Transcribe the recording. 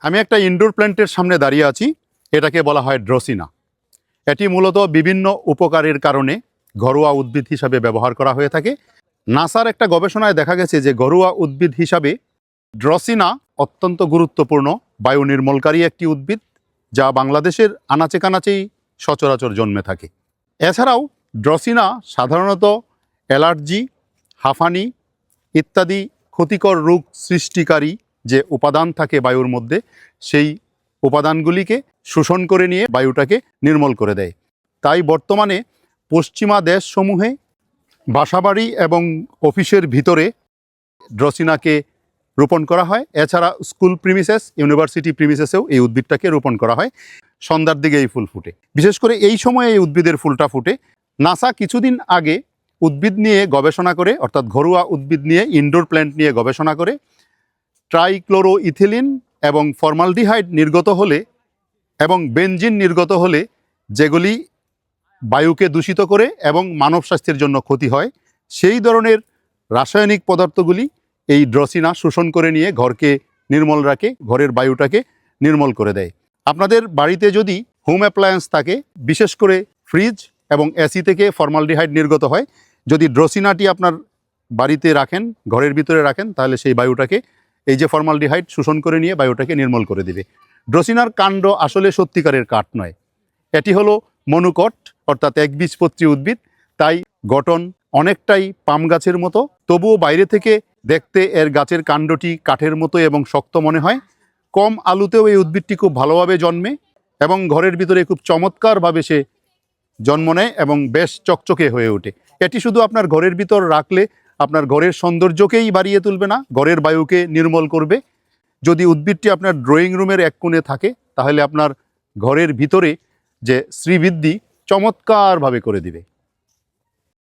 আমি একটা ইনডোর প্ল্যান্টের সামনে দাঁড়িয়ে আছি। এটাকে বলা হয় ড্রসিনা। এটি মূলত বিভিন্ন উপকারের কারণে ঘরোয়া উদ্ভিদ হিসাবে ব্যবহার করা হয়ে থাকে। নাসার একটা গবেষণায় দেখা গেছে যে ঘরোয়া উদ্ভিদ হিসাবে ড্রসিনা অত্যন্ত গুরুত্বপূর্ণ বায়ু নির্মলকারী একটি উদ্ভিদ, যা বাংলাদেশের আনাচে কানাচেই সচরাচর জন্মে থাকে। এছাড়াও ড্রসিনা সাধারণত অ্যালার্জি, হাঁফানি ইত্যাদি ক্ষতিকর রোগ সৃষ্টিকারী যে উপাদান থাকে বায়ুর মধ্যে, সেই উপাদানগুলিকে শোষণ করে নিয়ে বায়ুটাকে নির্মল করে দেয়। তাই বর্তমানে পশ্চিমা দেশসমূহে বাসাবাড়ি এবং অফিসের ভিতরে ড্রসিনাকে রোপণ করা হয়। এছাড়া স্কুল প্রিমিসেস, ইউনিভার্সিটি প্রিমিসেসেও এই উদ্ভিদটাকে রোপণ করা হয়। সন্ধ্যার দিকে এই ফুল ফুটে, বিশেষ করে এই সময়ে এই উদ্ভিদের ফুলটা ফুটে। নাসা কিছুদিন আগে উদ্ভিদ নিয়ে গবেষণা করে, অর্থাৎ ঘরোয়া উদ্ভিদ নিয়ে, ইনডোর প্ল্যান্ট নিয়ে গবেষণা করে ট্রাইক্লোরোইথিলিন এবং ফর্মালডিহাইড নির্গত হলে এবং বেনজিন নির্গত হলে, যেগুলি বায়ুকে দূষিত করে এবং মানব স্বাস্থ্যের জন্য ক্ষতি হয়, সেই ধরনের রাসায়নিক পদার্থগুলি এই ড্রসিনা শোষণ করে নিয়ে ঘরকে নির্মল রাখে, ঘরের বায়ুটাকে নির্মল করে দেয়। আপনাদের বাড়িতে যদি হোম অ্যাপ্লায়েন্স থাকে, বিশেষ করে ফ্রিজ এবং এসি থেকে ফর্মালডিহাইড নির্গত হয়, যদি ড্রসিনাটি আপনার বাড়িতে রাখেন, ঘরের ভিতরে রাখেন, তাহলে সেই বায়ুটাকে, এই যে ফর্মালডিহাইড শোষণ করে নিয়ে বায়ুটাকে নির্মল করে দিবে। ড্রসিনার কাণ্ড আসলে সত্যিকারের কাঠ নয়, এটি হলো মনুকট, অর্থাৎ একবীজপত্রী উদ্ভিদ। তাই গঠন অনেকটাই পাম গাছের মতো, তবুও বাইরে থেকে দেখতে এর গাছের কাণ্ডটি কাঠের মতো এবং শক্ত মনে হয়। কম আলুতেও এই উদ্ভিদটি খুব ভালোভাবে জন্মে এবং ঘরের ভিতরে খুব চমৎকারভাবে সে জন্ম নেয় এবং বেশ চকচকে হয়ে ওঠে। এটি শুধু আপনার ঘরের ভিতর রাখলে আপনার ঘরের সৌন্দর্যকেই বাড়িয়ে তুলবে না, ঘরের বায়ুকে নির্মল করবে। যদি উদ্ভিদটি আপনার ড্রয়িং রুমের এক কোণে থাকে, তাহলে আপনার ঘরের ভিতরে যে শ্রীবৃদ্ধি চমৎকারভাবে করে দিবে।